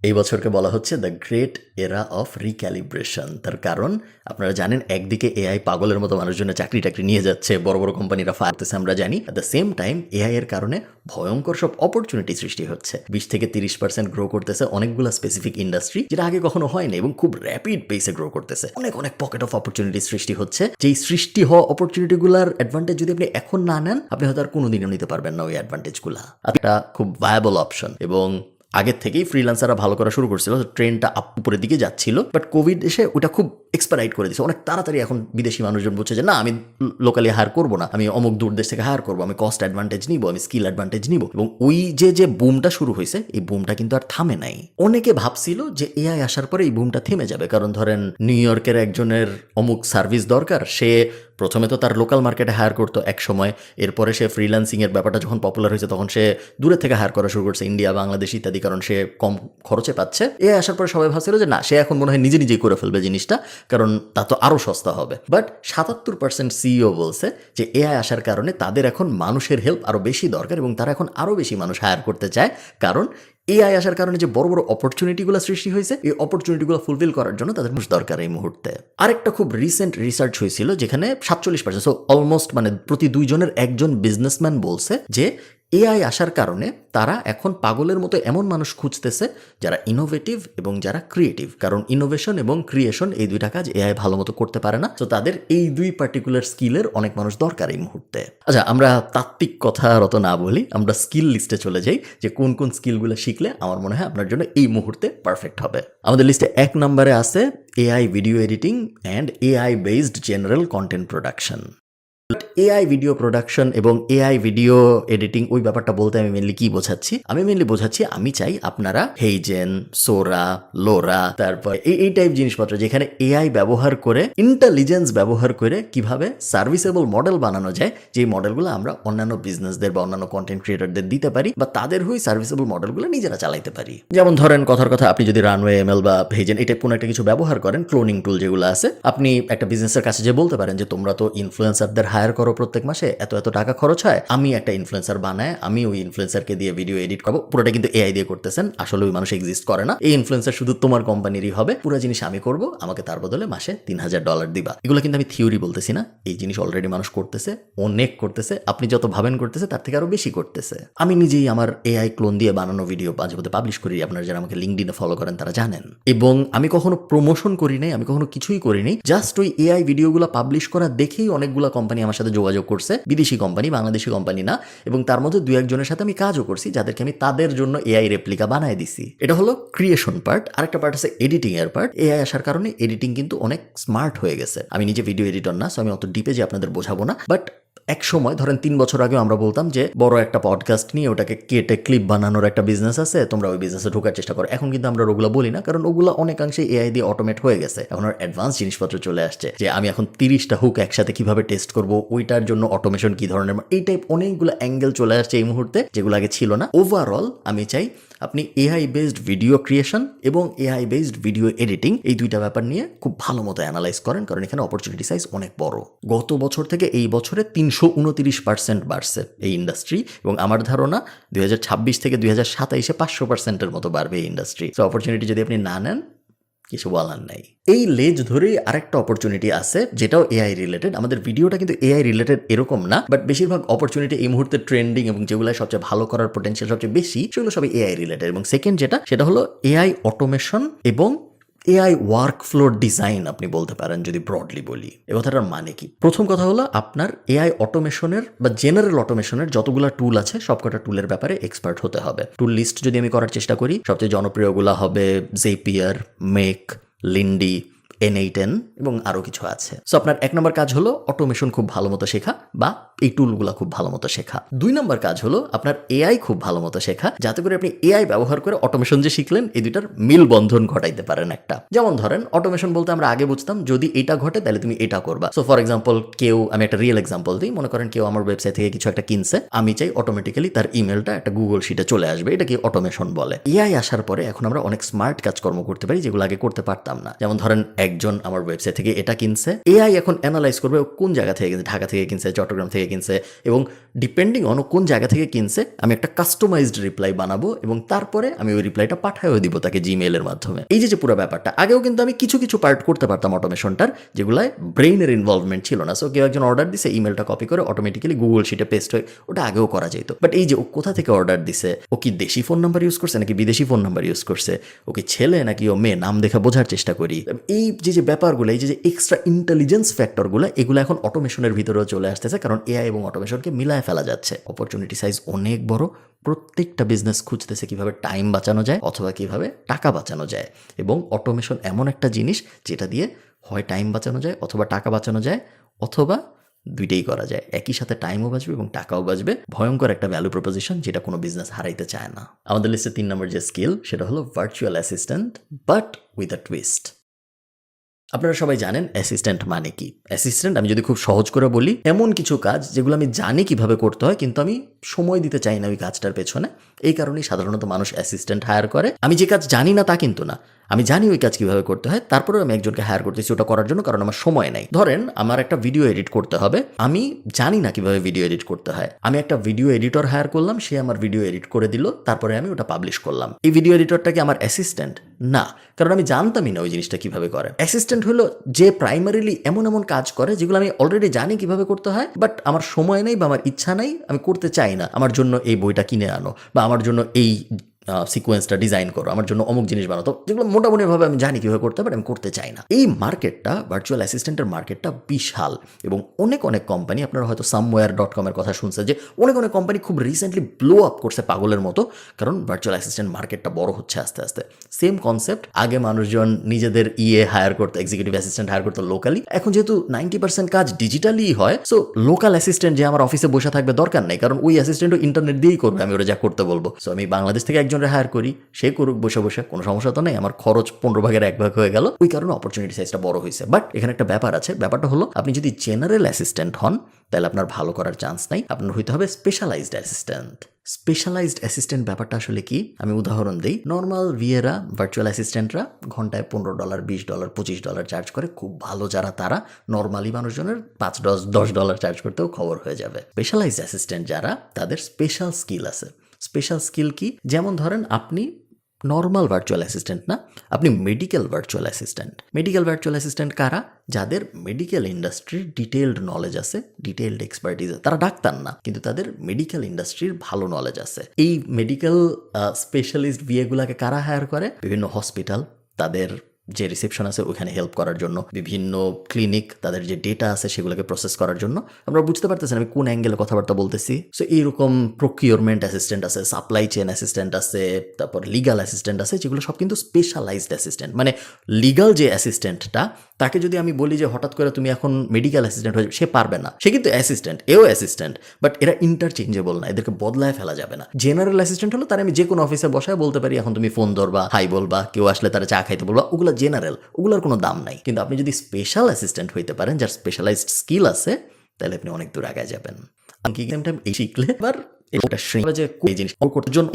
এই বছরকে বলা হচ্ছে দ্য গ্রেট এরা অফ রিক্যালিব্রেশন। তার কারণ আপনারা জানেন, একদিকে এআই পাগলের মতো মানুষজনের চাকরি টাকরি নিয়ে যাচ্ছে, বড় বড় কোম্পানিরা ফায়ারতেছে, আমরা জানি। At the same time AI এর কারণে ভয়ঙ্কর সব অপরচুনিটি সৃষ্টি হচ্ছে। 20-30% গ্রো করতেছে অনেকগুলো স্পেসিফিক ইন্ডাস্ট্রি, যেটা আগে কখনো হয়নি, এবং খুব র্যাপিড পেসে গ্রো করতেছে। অনেক অনেক পকেট অফ অপরচুনিটি সৃষ্টি হচ্ছে। যেই সৃষ্টি হওয়া অপরচুনিটিগুলোর অ্যাডভান্টেজ যদি আপনি এখন না নেন, আপনি হয়তো আর কোনোদিনও নিতে পারবেন না ওই অ্যাডভান্টেজগুলো। একটা খুব ভায়াবল অপশন, এবং আগের থেকেই ফ্রিল্যান্সাররা ভালো করা শুরু করছিল, ট্রেনটা উপরের দিকে যাচ্ছিল। বাট কোভিড এসে ওটা খুব এক্সপারাইট করে দিচ্ছে অনেক তাড়াতাড়ি। এখন বিদেশি মানুষজন বলছে যে না, আমি লোকালি হায়ার করবো না, আমি অমুক দূর দেশ থেকে হায়ার করবো, আমি কস্ট অ্যাডভান্টেজ নিবো, আমি স্কিল অ্যাডভান্টেজ নিবো। এবং ওই যে বুমটা শুরু হয়েছে, এই বুমটা কিন্তু আর থামে নাই। অনেকে ভাবছিল যে এআই আসার পরে এই বুমটা থেমে যাবে, কারণ ধরেন নিউ ইয়র্কের একজনের অমুক সার্ভিস দরকার, সে প্রথমে তো তার লোকাল মার্কেটে হায়ার করতো এক সময়, এরপরে সে ফ্রিল্যান্সিং এর ব্যাপারটা যখন পপুলার হয়েছে তখন সে দূরের থেকে হায়ার করা শুরু করছে, ইন্ডিয়া, বাংলাদেশ ইত্যাদি, কারণ সে কম খরচে পাচ্ছে। এ আসার পরে সবাই ভাবছিল যে না, সে এখন মনে হয় নিজে নিজেই করে ফেলবে জিনিসটা, কারণ তা তো আরও সস্তা হবে। বাট 77% সিইও বলছে যে এআই আসার কারণে তাদের এখন মানুষের হেল্প আরও বেশি দরকার, এবং তারা এখন আরও বেশি মানুষ হায়ার করতে চায়, কারণ এআই আসার কারণে যে বড় বড় অপরচুনিটিগুলো সৃষ্টি হয়েছে, এই অপরচুনিটিগুলো ফুলফিল করার জন্য তাদের মানুষ দরকার এই মুহূর্তে। আরেকটা খুব রিসেন্ট রিসার্চ হয়েছিল যেখানে 47%, সো অলমোস্ট মানে প্রতি 2 জনের 1 জন বিজনেসম্যান বলছে যে এআই আসার কারণে তারা এখন পাগলের মতো এমন মানুষ খুঁজতেছে যারা ইনোভেটিভ এবং যারা ক্রিয়েটিভ, কারণ ইনোভেশন এবং ক্রিয়েশন এই দুইটা কাজ এআই ভালো মতো করতে পারে না। তো তাদের এই 2 পার্টিকুলার স্কিলের অনেক মানুষ দরকার এই মুহূর্তে। আচ্ছা, আমরা তাত্ত্বিক কথা অত না বলি, আমরা স্কিল লিস্টে চলে যাই যে কোন কোন স্কিলগুলো শিখলে আমার মনে হয় আপনার জন্য এই মুহূর্তে পারফেক্ট হবে। আমাদের লিস্টে 1 নম্বরে আছে AI video editing and AI based general content production. AI video production এবং এআই ভিডিও এডিটিং, ওই ব্যাপারটা বলতে আমি মেনলি কি বোঝাচ্ছি? আমি মেনলি বোঝাচ্ছি, আমি চাই আপনারা হেইজেন, সোরা, লোরা, তারপর এই টাইপ জিনিসপত্র যেখানে এআই ব্যবহার করে, ইন্টেলিজেন্স ব্যবহার করে কিভাবে সার্ভিসেবল মডেল বানানো যায়, যে মডেলগুলো আমরা অন্যান্য বিজনেসদের বা অন্যান্য কন্টেন্ট ক্রিয়েটরদের দিতে পারি, বা তাদের হয়ে সার্ভিসেবল মডেলগুলো নিজেরা চালাইতে পারি। যেমন ধরেন, কথার কথা, আপনি যদি রানওয়ে, এমএল বা হেইজেন এই টাইপ কোনো একটা কিছু ব্যবহার করেন, ক্লোনিং টুল যেগুলো আছে, আপনি একটা বিজনেসের কাছে যে বলতে পারেন যে তোমরা তো ইনফ্লুয়েন্সারদের হায়ার করো, প্রত্যেক মাসে এত এত টাকা খরচ হয়, আমি একটা ইনফ্লুয়েন্সার বানায় আমি ওই ইনফ্লুয়েন্সারকে দিয়ে ভিডিও এডিট করবো, পুরোটা কিন্তু এআই দিয়ে করতেছেন, আসলে ওই মানুষ এক্সিস্ট করে না, এই ইনফ্লুয়েন্সার শুধু তোমার কোম্পানিরই হবে, পুরো জিনিস আমি করব, আমাকে তার বদলে মাসে $3000 দিবা। এগুলো কিন্তু আমি থিওরি বলতেছি না, এই জিনিস অলরেডি মানুষ করতেছে, অনেক করতেছে, আপনি যত ভাবেন করতেছে তার থেকে আরো বেশি করতেছে। আমি নিজেই আমার এআই ক্লোন দিয়ে বানানো ভিডিও মাঝে মধ্যে পাবলিশ করি, আপনারা যারা আমাকে লিঙ্কডইনে ফলো করেন তারা জানেন। এবং আমি কখনো প্রমোশন করি নাই, আমি কখনো কিছুই করি নাই, জাস্ট ওই এআই ভিডিওগুলো পাবলিশ করা দেখেই অনেকগুলো কোম্পানি আমার সাথে যোগাযোগ করছে, বিদেশি কোম্পানি, বাংলাদেশি কোম্পানি না, এবং তার মধ্যে 2-1 জনের সাথে আমি কাজও করছি, যাদেরকে আমি তাদের জন্য এআই রেপ্লিকা বানায় দিছি। এটা হলো ক্রিয়েশন পার্ট। আরেকটা পার্ট আছে এডিটিং এর পার্ট। এআই আসার কারণে এডিটিং কিন্তু অনেক স্মার্ট হয়ে গেছে। আমি নিজে ভিডিও এডিটর না, সো আমি অত ডিপে যে আপনাদের বোঝাবো না, বাট এক সময় ধরেন 3 বছর আগে আমরা বলতাম যে বড় একটা পডকাস্ট নিয়ে ওটাকে কেটে ক্লিপ বানানোর একটা বিজনেস আছে, তোমরা ওই বিজনেসে ঢোকার চেষ্টা করো। এখন কিন্তু আমরা ওগুলো বলি না, কারণ ওগুলো অনেকাংশে এআই দিয়ে অটোমেট হয়ে গেছে। এখন আর অ্যাডভান্স জিনিসপত্র চলে আসছে, যে আমি এখন 30টা হুক একসাথে কিভাবে টেস্ট করব, ওইটার জন্য অটোমেশন কি ধরনের, এই টাইপ অনেকগুলো অ্যাঙ্গেল চলে আসছে এই মুহূর্তে, যেগুলো আগে ছিল না। ওভারঅল আমি চাই আপনি এআই বেসড ভিডিও ক্রিয়েশন এবং এআই বেসড ভিডিও এডিটিং, এই দুইটা ব্যাপার নিয়ে খুব ভালো মতো অ্যানালাইজ করেন, কারণ এখানে অপরচুনিটি সাইজ অনেক বড়। গত বছর থেকে এই বছরে 329% বাড়ছে এই ইন্ডাস্ট্রি, এবং আমার ধারণা 2026 থেকে 2027-এ 500%-এর মতো বাড়বে এই ইন্ডাস্ট্রি। তো অপরচুনিটি যদি আপনি না নেন, কিছু বলার নাই। এই লেজ ধরেই আরেকটা অপরচুনিটি আছে, যেটাও এআই রিলেটেড। আমাদের ভিডিওটা কিন্তু এআই রিলেটেড এরকম না, বাট বেশিরভাগ অপরচুনিটি এই মুহূর্তে ট্রেন্ডিং এবং যেগুলো সবচেয়ে ভালো করার পোটেনশিয়াল সবচেয়ে বেশি, সেগুলো সবই এআই রিলেটেড। এবং সেকেন্ড সেটা হলো এআই অটোমেশন এবং এআই ওয়ার্ক ফ্লোর ডিজাইন, আপনি বলতে পারেন যদি ব্রডলি বলি। এ কথাটার মানে কি? প্রথম কথা হলো, আপনার এআই অটোমেশনের বা জেনারেল অটোমেশনের যতগুলো টুল আছে, সবকটা টুলের ব্যাপারে এক্সপার্ট হতে হবে। টুল লিস্ট যদি আমি করার চেষ্টা করি, সবচেয়ে জনপ্রিয়গুলো হবে জেপিয়ার, মেক, লিন্ডি, N8N এবং আরও কিছু আছে। সো আপনার 1 নম্বর কাজ হলো অটোমেশন খুব ভালো মতো শেখা, বা এই টুলগুলো খুব ভালো মতো শেখা। 2 নম্বর কাজ হলো আপনার এআই খুব ভালো মতো শেখা, যাতে করে আপনি এআই ব্যবহার করে অটোমেশন যে শিখলেন, এই দুইটার মিল বন্ধন ঘটাইতে পারেন একটা। যেমন ধরেন, অটোমেশন বলতে আমরা আগে বুঝতাম যদি এটা ঘটে তাহলে তুমি এটা করবা। সো ফর এক্সাম্পল, আমি একটা রিয়েল এক্সাম্পল দিই, মনে করেন কেউ আমার ওয়েবসাইট থেকে কিছু একটা কিনছে, আমি চাই অটোমেটিক্যালি তার ইমেলটা একটা গুগল শিটে চলে আসবে, এটা কি অটোমেশন বলে। এআই আসার পরে এখন আমরা অনেক স্মার্ট কাজকর্ম করতে পারি, যেগুলো আগে করতে পারতাম না। যেমন ধরেন, একজন আমার ওয়েবসাইট থেকে এটা কিনছে, এআই এখন অ্যানালাইজ করবে ও কোন জায়গা থেকে কিনছে, ঢাকা থেকে কিনছে, চট্টগ্রাম থেকে কিনছে, এবং ডিপেন্ডিং অন কোন জায়গা থেকে কিনছে আমি একটা কাস্টমাইজড রিপ্লাই বানাবো এবং তারপরে আমি ওই রিপ্লাইটা পাঠাইও দিব তাকে জিমেইলের মাধ্যমে। এই যে পুরো ব্যাপারটা, আগেও কিন্তু আমি কিছু কিছু পার্ট করতে পারতাম অটোমেশনটার, যেগুলায় ব্রেইনের ইনভলভমেন্ট ছিল না। সো কেউ একজন অর্ডার দিছে, ইমেলটা কপি করে অটোমেটিক্যালি গুগল শিটে পেস্ট হয়ে ওটা আগেও করা যেত। বাট এই যে ও কোথা থেকে অর্ডার দিছে, ও কি দেশি ফোন নাম্বার ইউজ করছে নাকি বিদেশি ফোন নাম্বার ইউজ করছে, ও কি ছেলে নাকি ও মেয়ে, নাম দেখা বোঝার চেষ্টা করি। এই যে ব্যাপারগুলো, এই যে এক্সট্রা ইন্টেলিজেন্স ফ্যাক্টরগুলো, এগুলো এখন অটোমেশনের ভিতরেও চলে আসতেছে, কারণ এআই এবং অটোমেশনকে মিলায় ফেলা যাচ্ছে। অপরচুনিটি সাইজ অনেক বড়। প্রত্যেকটা বিজনেস খুঁজতেছে কিভাবে টাইম বাঁচানো যায় অথবা কিভাবে টাকা বাঁচানো যায়, এবং অটোমেশন এমন একটা জিনিস যেটা দিয়ে হয় টাইম বাঁচানো যায় অথবা টাকা বাঁচানো যায়, অথবা দুইটাই করা যায়। একই সাথে টাইমও বাঁচবে এবং টাকাও বাঁচবে। ভয়ঙ্কর একটা ভ্যালু প্রপোজিশন, যেটা কোনো বিজনেস হারাইতে চায় না। আমাদের লিস্টে 3 নম্বর যে স্কিল, সেটা হলো virtual assistant, but with a twist. আপনারা সবাই জানেন অ্যাসিস্ট্যান্ট মানে কি। অ্যাসিস্ট্যান্ট, আমি যদি খুব সহজ করে বলি, এমন কিছু কাজ যেগুলো আমি জানি কিভাবে করতে হয়, কিন্তু আমি সময় দিতে চাই না ওই কাজটার পেছনে। এই কারণেই সাধারণত মানুষ অ্যাসিস্ট্যান্ট হায়ার করে। আমি যে কাজ জানি না তা কিন্তু না, আমি জানি ওই কাজ কিভাবে করতে হয়, তারপরেও আমি একজনকে হায়ার করতেছি ওটা করার জন্য, কারণ আমার সময় নাই। ধরেন আমার একটা ভিডিও এডিট করতে হবে, আমি জানি না কিভাবে ভিডিও এডিট করতে হয়, আমি একটা ভিডিও এডিটর হায়ার করলাম, সে আমার ভিডিও এডিট করে দিল, তারপরে আমি ওটা পাবলিশ করলাম। এই ভিডিও এডিটরটা কি আমার অ্যাসিস্ট্যান্ট? না, কারণ আমি জানতামই না ওই জিনিসটা কিভাবে করে। অ্যাসিস্ট্যান্ট হলো যে প্রাইমারিলি এমন এমন কাজ করে যেগুলো আমি অলরেডি জানি কিভাবে করতে হয়, বাট আমার সময় নেই বা আমার ইচ্ছা নেই, আমি করতে চাই না। আমার জন্য এই বইটা কিনে আনো, বা আমার জন্য এই সিকোয়েন্সটা ডিজাইন করো, আমার জন্য অমুক জিনিস বানাতো, যেগুলো মোটামুটিভাবে আমি জানি কীভাবে করতে হবে, আমি করতে চাই না। এই মার্কেটটা, ভার্চুয়াল অ্যাসিস্ট্যান্টের মার্কেটটা বিশাল, এবং অনেক কম্পানি, আপনারা হয়তো somewhere.com-এর কথা শুনছেন যে অনেক কোম্পানি খুব রিসেন্টলি ব্লো আপ করছে পাগলের মতো, কারণ ভার্চুয়াল অ্যাসিস্ট্যান্ট মার্কেটটা বড় হচ্ছে আস্তে আস্তে। সেম কনসেপ্ট, আগে মানুষজন নিজেদের হায়ার করতো, এক্সিকিউটিভ অ্যাসিস্ট্যান্ট হায়ার করতো লোকালি। এখন যেহেতু 90% কাজ ডিজিটালি হয়, সো লোকাল অ্যাসিস্ট্যান্ট যে আমার অফিসে বসে থাকবে দরকার নেই, কারণ ওই অ্যাসিস্ট্যান্টও ইন্টারনেট দিয়েই করবে আমি ওরা যা করতে বলবো। সো আমি বাংলাদেশ থেকে একজন হায়ার করি, সে করুক বসে বসে, কোনো সমস্যা তো নেই, আমার খরচ 15 ভাগের 1 ভাগ হয়ে গেল। ওই কারণে অপরচুনিটি সাইজটা বড় হয়েছে। বাট এখানে একটা ব্যাপার আছে, ব্যাপারটা হলো আপনি যদি জেনারেল অ্যাসিস্ট্যান্ট হন তাহলে আপনার ভালো করার চান্স নাই, আপনার হইতে হবে স্পেশালাইজড অ্যাসিস্ট্যান্ট। স্পেশালাইজড অ্যাসিস্ট্যান্ট ব্যাপারটা আসলে কি, আমি উদাহরণ দিই। নর্মাল ভিএরা, ভার্চুয়াল অ্যাসিস্ট্যান্টরা ঘন্টায় $15, $20, $25 চার্জ করে। খুব ভালো যারা, তারা নর্মালি মানুষজনের $5-10 চার্জ করতেও খবর হয়ে যাবে। স্পেশালাইজড অ্যাসিস্ট্যান্ট যারা, তাদের স্পেশাল স্কিল আছে। স্পেশাল স্কিল কি? যেমন ধরেন আপনি নর্মাল ভার্চুয়াল অ্যাসিস্ট্যান্ট না, আপনি medical virtual assistant. Medical virtual assistant কারা? যাদের মেডিকেল ইন্ডাস্ট্রির ডিটেইলড নলেজ আছে, ডিটেইলড এক্সপার্টিজ। তারা ডাক্তার না, কিন্তু তাদের মেডিকেল ইন্ডাস্ট্রির ভালো নলেজ আছে। এই মেডিকেল স্পেশালিস্ট ভিএগুলাকে কারা হায়ার করে? বিভিন্ন হসপিটাল, তাদের যে রিসেপশন আছে ওখানে হেল্প করার জন্য, বিভিন্ন ক্লিনিক, তাদের যে ডেটা আছে সেগুলোকে প্রসেস করার জন্য। আমরা বুঝতে পারতেছেন আমি কোন অ্যাঙ্গেলে কথাবার্তা বলতেছি। সো এইরকম প্রকিউরমেন্ট অ্যাসিস্ট্যান্ট আছে, সাপ্লাই চেন অ্যাসিস্ট্যান্ট আছে, তারপর লিগাল অ্যাসিস্ট্যান্ট আছে, যেগুলো সব কিন্তু স্পেশালাইজড অ্যাসিস্ট্যান্ট। মানে লিগাল যে অ্যাসিস্ট্যান্টটা, তাকে যদি আমি বলি যে হঠাৎ করে তুমি এখন মেডিকেল অ্যাসিস্ট্যান্ট হয়ে যাবে, সে পারবে না। সে কিন্তু অ্যাসিস্ট্যান্ট, এও অ্যাসিস্ট্যান্ট, বাট এরা ইন্টারচেঞ্জেবল না, এদেরকে বদলায় ফেলা যাবে না। জেনারেল অ্যাসিস্ট্যান্ট হলো তার আমি যে কোনো অফিসে বসায় বলতে পারি এখন তুমি ফোন ধরবা, হাই বলবা, কেউ আসলে তারা চা খাইতে বলবা, ওগুলো জেনারেল, ওগুলোর কোনো দাম নাই। কিন্তু আপনি যদি স্পেশাল অ্যাসিস্ট্যান্ট হইতে পারেন, যার স্পেশালাইজড স্কিল আছে, তাহলে আপনি অনেক দূর আগায় যাবেন। কি এই শিখলে এবার এটা যে জিনিস করতে জন্য